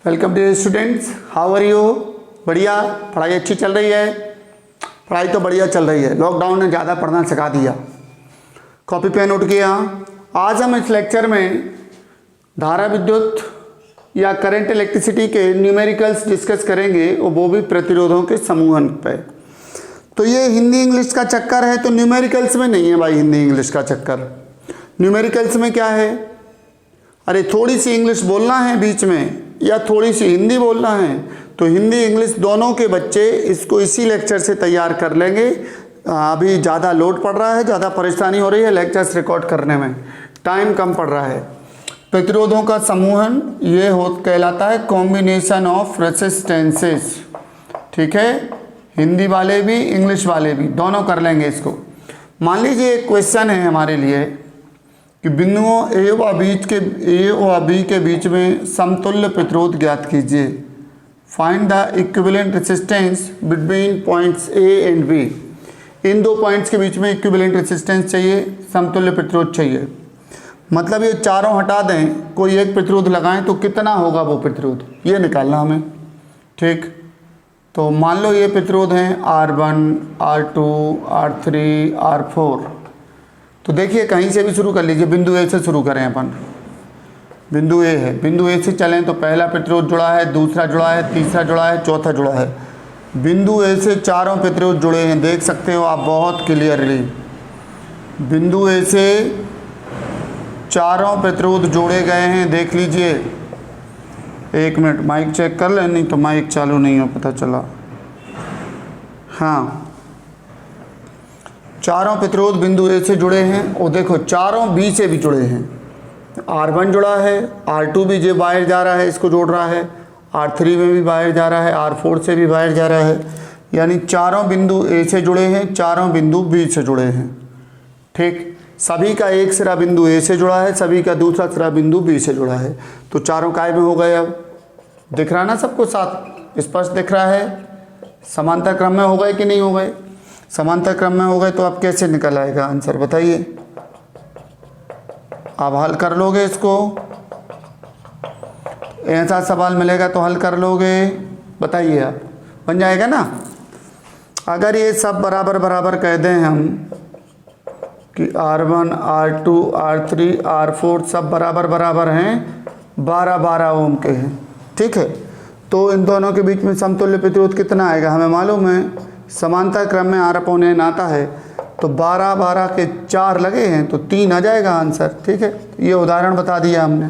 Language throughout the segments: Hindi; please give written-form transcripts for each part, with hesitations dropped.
Welcome dear students, how are you. बढ़िया, पढ़ाई अच्छी चल रही है। पढ़ाई तो बढ़िया चल रही है, लॉकडाउन ने ज़्यादा पढ़ना सिखा दिया। कॉपी पेन उठ गया। आज हम इस लेक्चर में धारा विद्युत या करंट इलेक्ट्रिसिटी के न्यूमेरिकल्स डिस्कस करेंगे, और वो भी प्रतिरोधों के समूहन पे। तो ये हिंदी इंग्लिश का चक्कर है, तो न्यूमेरिकल्स में नहीं है भाई हिंदी इंग्लिश का चक्कर। न्यूमेरिकल्स में क्या है, अरे थोड़ी सी इंग्लिश बोलना है बीच में या थोड़ी सी हिंदी बोलना है, तो हिंदी इंग्लिश दोनों के बच्चे इसको इसी लेक्चर से तैयार कर लेंगे। अभी ज़्यादा लोड पड़ रहा है, ज़्यादा परेशानी हो रही है लेक्चर्स रिकॉर्ड करने में, टाइम कम पड़ रहा है। प्रतिरोधों का समूहन ये कहलाता है कॉम्बिनेशन ऑफ रेसिस्टेंसेस। ठीक है, हिंदी वाले भी इंग्लिश वाले भी दोनों कर लेंगे इसको। मान लीजिए एक क्वेश्चन है हमारे लिए कि बिंदुओं ए व बी के बीच में समतुल्य प्रतिरोध ज्ञात कीजिए। Find the equivalent resistance between points A and B. इन दो पॉइंट्स के बीच में इक्विवेलेंट रेसिस्टेंस चाहिए, समतुल्य प्रतिरोध चाहिए। मतलब ये चारों हटा दें, कोई एक प्रतिरोध लगाएं तो कितना होगा वो प्रतिरोध, ये निकालना हमें। ठीक, तो मान लो ये प्रतिरोध हैं R1, R2, R3, R4। तो देखिए कहीं से भी शुरू कर लीजिए, बिंदु ए से शुरू करें अपन। बिंदु ए है, बिंदु ए से चलें तो पहला प्रतिरोध जुड़ा है, दूसरा जुड़ा है, तीसरा जुड़ा है, चौथा जुड़ा है। बिंदु ए से चारों प्रतिरोध जुड़े हैं, देख सकते हो आप बहुत क्लियरली। बिंदु ए से चारों प्रतिरोध जोड़े गए हैं, देख लीजिए। एक मिनट माइक चेक कर लें, नहीं तो माइक चालू नहीं हो पता चला। हाँ, चारों प्रतिरोध बिंदु ए से जुड़े हैं, और देखो चारों बी से भी जुड़े हैं। R1 जुड़ा है, R2 भी जो बाहर जा रहा है इसको जोड़ रहा है, R3 में भी बाहर जा रहा है, R4 से भी बाहर जा रहा है। यानी चारों बिंदु ए से जुड़े हैं, चारों बिंदु बी से जुड़े हैं। ठीक, सभी का एक सिरा बिंदु ए से जुड़ा है, सभी का दूसरा सिरा बिंदु बी से जुड़ा है। तो चारों काय में हो गए। अब दिख रहा ना सबको, साथ स्पष्ट दिख रहा है। समांतर क्रम में हो गए कि नहीं हो गए। समांतर क्रम में हो गए तो अब कैसे निकल आएगा आंसर बताइए। आप हल कर लोगे इसको, ऐसा सवाल मिलेगा तो हल कर लोगे, बताइए आप, बन जाएगा ना। अगर ये सब बराबर बराबर कह दें हम कि R1, R2, R3, R4 सब बराबर बराबर हैं, 12-12 ओम के हैं। ठीक है, तो इन दोनों के बीच में समतुल्य प्रतिरोध कितना आएगा हमें मालूम है। समांतर क्रम में R/N आता है, तो 12-12 के 4 लगे हैं तो 3 आ जाएगा आंसर। ठीक है, ये उदाहरण बता दिया हमने,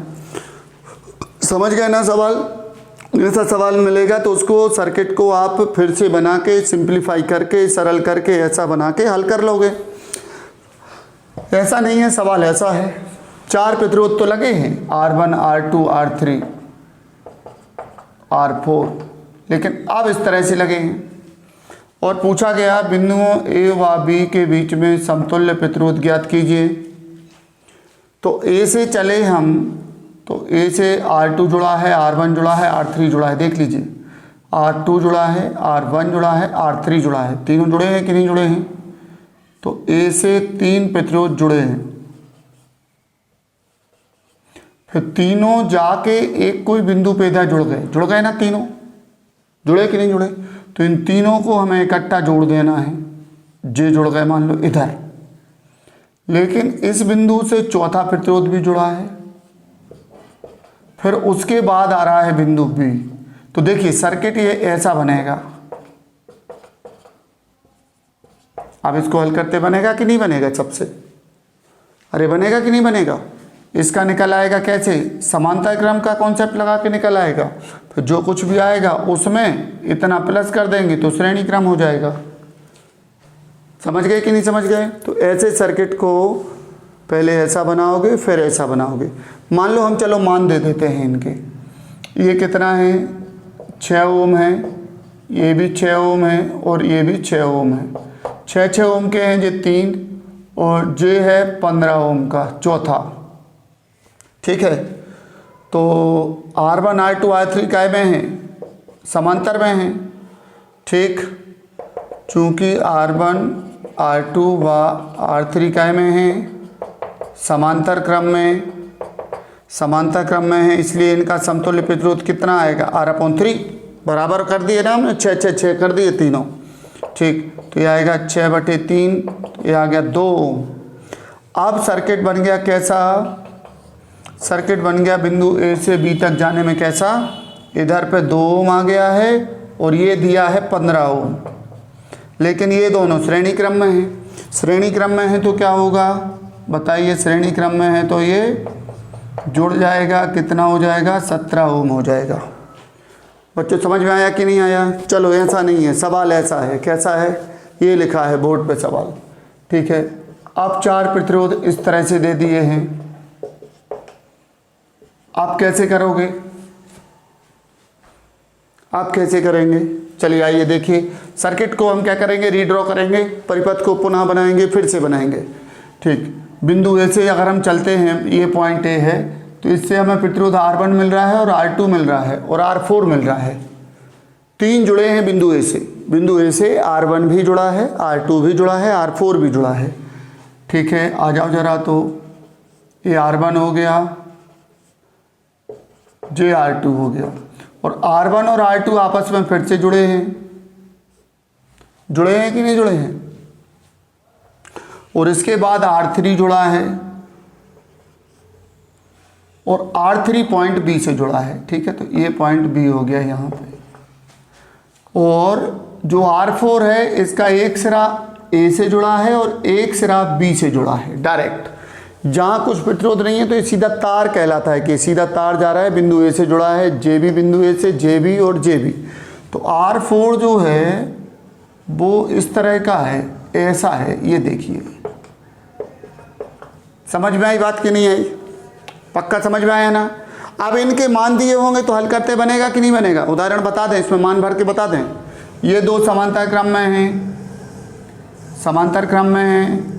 समझ गए ना सवाल। ऐसा सवाल मिलेगा तो उसको सर्किट को आप फिर से बना के सिंप्लीफाई करके सरल करके ऐसा बना के हल कर लोगे। ऐसा नहीं है, सवाल ऐसा है। 4 प्रतिरोध तो लगे हैं, R1, R2, R3, R4, लेकिन अब इस तरह से लगे हैं। और पूछा गया बिंदुओं ए व बी के बीच में समतुल्य प्रतिरोध ज्ञात कीजिए। तो ए से चले हम, तो ए से R2 जुड़ा है, R1 जुड़ा है, R3 जुड़ा है। देख लीजिए, R2 जुड़ा है, R1 जुड़ा है, R3 जुड़ा है। तीनों जुड़े हैं कि नहीं जुड़े हैं। तो ए से 3 प्रतिरोध जुड़े हैं, फिर तीनों जाके एक कोई बिंदु पे इधर जुड़ गए ना। तीनों जुड़े कि नहीं जुड़े। तो इन तीनों को हमें इकट्ठा जोड़ देना है। जे जुड़ गए मान लो इधर, लेकिन इस बिंदु से चौथा प्रतिरोध भी जुड़ा है, फिर उसके बाद आ रहा है बिंदु बी। तो देखिए सर्किट ये ऐसा बनेगा। अब इसको हल करते बनेगा कि नहीं बनेगा सबसे, अरे बनेगा कि नहीं बनेगा। इसका निकल आएगा कैसे, समांतर क्रम का कॉन्सेप्ट लगा के निकल आएगा। फिर जो कुछ भी आएगा उसमें इतना प्लस कर देंगे तो श्रेणी क्रम हो जाएगा। समझ गए कि नहीं समझ गए। तो ऐसे सर्किट को पहले ऐसा बनाओगे फिर ऐसा बनाओगे। मान लो हम चलो मान दे देते हैं इनके, ये कितना है 6 ओम है, ये भी 6 ओम है और ये भी 6 ओम है। 6 ओम के हैं ये 3, और जे है 15 ओम का चौथा। ठीक है, तो R1, R2, R3 काय में हैं, समांतर में हैं। ठीक, चूँकि R1, R2 व R3 काय में हैं, समांतर क्रम में, समांतर क्रम में है, इसलिए इनका समतुल्य प्रतिरोध कितना आएगा, R/3। बराबर कर दिए ना हमने, 6 कर दिए तीनों। ठीक, तो ये आएगा 6/3, ये आ गया 2 ओम। अब सर्किट बन गया कैसा, सर्किट बन गया बिंदु ए से बी तक जाने में कैसा, इधर पे 2 ओम आ गया है और ये दिया है 15 ओम। लेकिन ये दोनों श्रेणी क्रम में हैं, श्रेणी क्रम में है तो क्या होगा बताइए, श्रेणी क्रम में है तो ये जुड़ जाएगा, कितना हो जाएगा, 17 ओम हो जाएगा। बच्चों समझ में आया कि नहीं आया? चलो ऐसा नहीं है, सवाल ऐसा है, कैसा है, ये लिखा है बोर्ड पे सवाल। ठीक है, अब 4 प्रतिरोध इस तरह से दे दिए हैं, आप कैसे करोगे, आप कैसे करेंगे? चलिए आइए देखिए, सर्किट को हम क्या करेंगे, रीड्रॉ करेंगे, परिपथ को पुनः बनाएंगे, फिर से बनाएंगे। ठीक, बिंदु ए से अगर हम चलते हैं, ये पॉइंट ए है, तो इससे हमें प्रतिरोध R1 मिल रहा है और R2 मिल रहा है और R4 मिल रहा है। 3 जुड़े हैं बिंदु ए से, बिंदु ए से R1 भी जुड़ा है, R2 भी जुड़ा है, R4 भी जुड़ा है। ठीक है, आ जाओ जरा, तो ये R1 हो गया, जे R2 हो गया, और R1 और R2 आपस में फिर से जुड़े हैं, जुड़े हैं कि नहीं जुड़े हैं? और इसके बाद R3 जुड़ा है और R3 पॉइंट B से जुड़ा है। ठीक है, तो ये पॉइंट B हो गया यहाँ पे, और जो R4 है इसका एक सिरा A से जुड़ा है और एक सिरा B से जुड़ा है डायरेक्ट। जहाँ कुछ प्रतिरोध नहीं है तो ये सीधा तार कहलाता है कि सीधा तार जा रहा है, बिंदु ए से जुड़ा है, JB बिंदु ए से, JB और JB। तो R4 जो है वो इस तरह का है, ऐसा है, ये देखिए। समझ में आई बात कि नहीं आई? पक्का समझ में आया ना? अब इनके मान दिए होंगे तो हल करते बनेगा कि नहीं बनेगा? उदाहरण बता दें, इसमें मान भर के बता दें। ये 2 समांतर क्रम में हैं, समांतर क्रम में हैं,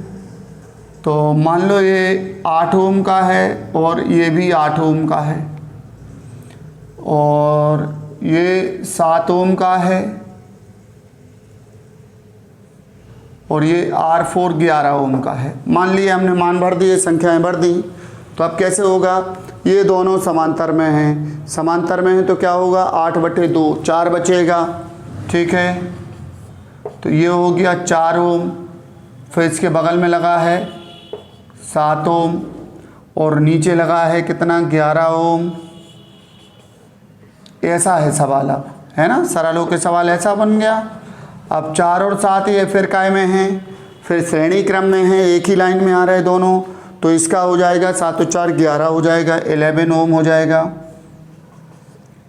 तो मान लो ये 8 ओम का है और ये भी 8 ओम का है, और ये 7 ओम का है, और ये R4 11 ओम का है। मान लिया हमने, मान भर दिए, संख्याएं भर दी। तो अब कैसे होगा, ये दोनों समांतर में हैं, समांतर में हैं तो क्या होगा, 8/2, 4 बचेगा। ठीक है, तो ये हो गया 4 ओम, फिर इसके बगल में लगा है 7 ओम, और नीचे लगा है कितना, 11 ओम। ऐसा है सवाल, अब है ना, सरल के सवाल ऐसा बन गया। अब 4 और 7 ये फिर काय में हैं, फिर श्रेणी क्रम में हैं, एक ही लाइन में आ रहे हैं दोनों, तो इसका हो जाएगा 7 और 4 11 हो जाएगा, 11 ओम हो जाएगा।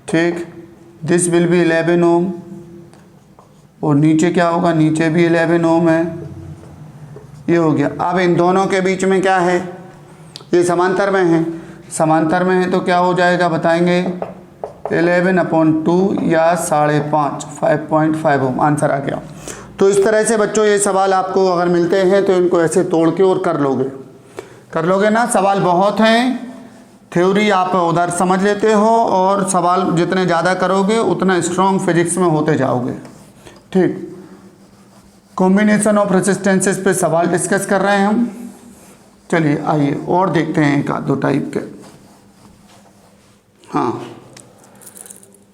ठीक, दिस विल बी 11 ओम, और नीचे क्या होगा, नीचे भी 11 ओम है, ये हो गया। अब इन दोनों के बीच में क्या है, ये समांतर में है, समांतर में है तो क्या हो जाएगा बताएंगे, 11/2 या 5.5, 5.5 ओम आंसर आ गया। तो इस तरह से बच्चों ये सवाल आपको अगर मिलते हैं तो इनको ऐसे तोड़ के और कर लोगे ना। सवाल बहुत हैं, थ्योरी आप उधर समझ लेते हो, और सवाल जितने ज़्यादा करोगे उतना स्ट्रॉन्ग फिजिक्स में होते जाओगे। ठीक, कॉम्बिनेशन ऑफ रेसिस्टेंसेस पे सवाल डिस्कस कर रहे हैं हम। चलिए आइए और देखते हैं एक आध दो टाइप के। हाँ,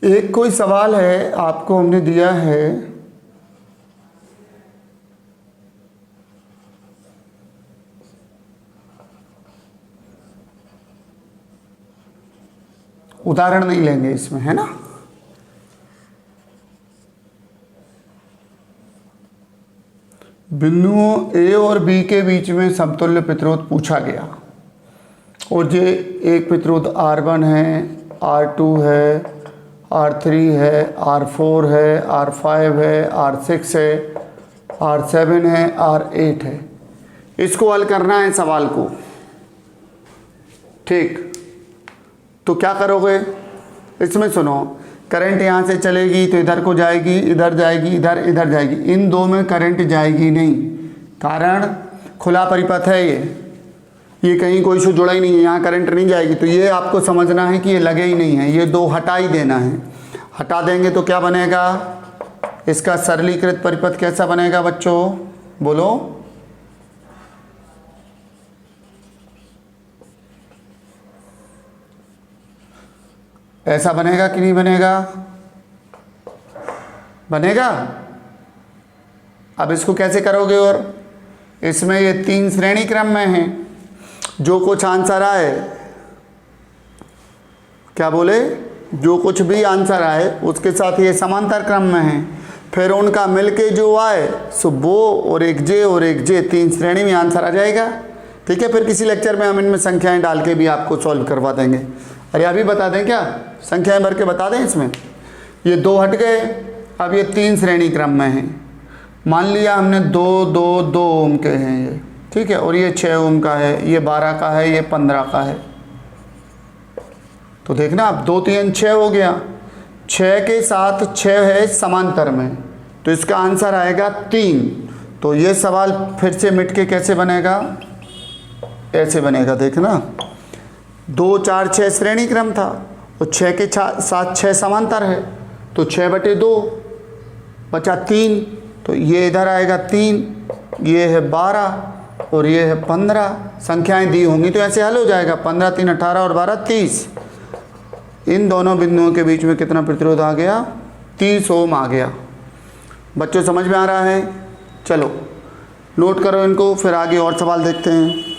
एक कोई सवाल है आपको हमने दिया है, उदाहरण नहीं लेंगे इसमें, है ना। बिंदुओं ए और बी के बीच में समतुल्य प्रतिरोध पूछा गया, और ये एक प्रतिरोध R1 है, R2 है, R3 है, R4 है, R5 है, R6 है, R7 है, R8 है। इसको हल करना है सवाल को। ठीक, तो क्या करोगे, इसमें सुनो, करंट यहाँ से चलेगी तो इधर को जाएगी, इधर जाएगी, इधर इधर जाएगी, इन दो में करंट जाएगी नहीं, कारण खुला परिपथ है, ये कहीं कोई से जुड़ा ही नहीं है, यहाँ करंट नहीं जाएगी। तो ये आपको समझना है कि ये लगे ही नहीं है, ये 2 हटा ही देना है। हटा देंगे तो क्या बनेगा, इसका सरलीकृत परिपथ कैसा बनेगा बच्चों, बोलो। ऐसा बनेगा कि नहीं बनेगा? बनेगा। अब इसको कैसे करोगे? और इसमें ये 3 श्रेणी क्रम में हैं, जो कुछ आंसर आए, क्या बोले, जो कुछ भी आंसर आए उसके साथ ये समांतर क्रम में है, फिर उनका मिलके जो आए सो वो और एक जे 3 श्रेणी में आंसर आ जाएगा। ठीक है, फिर किसी लेक्चर में हम इनमें संख्याएं डाल के भी आपको सॉल्व करवा देंगे। अरे अभी बता दें क्या, संख्याएं भर के बता दें इसमें। ये 2 हट गए, अब ये 3 श्रेणी क्रम में हैं। मान लिया हमने 2 ओम के हैं ये, ठीक है, और ये 6 ओम का है, ये 12 का है, ये 15 का है। तो देखना अब 2 3 6 हो गया, 6 के साथ 6 है समांतर में, तो इसका आंसर आएगा 3। तो ये सवाल फिर से मिट के कैसे बनेगा? ऐसे बनेगा, देखना 2 4 6 श्रेणी क्रम था और 6 के साथ 6 समांतर है, तो 6/2 बचा 3, तो ये इधर आएगा 3, ये है 12 और ये है 15। संख्याएं दी होंगी तो ऐसे हल हो जाएगा। 15 3 18 और 12 30। इन दोनों बिंदुओं के बीच में कितना प्रतिरोध आ गया? 30 ओम आ गया। बच्चों समझ में आ रहा है? चलो नोट करो इनको, फिर आगे और सवाल देखते हैं।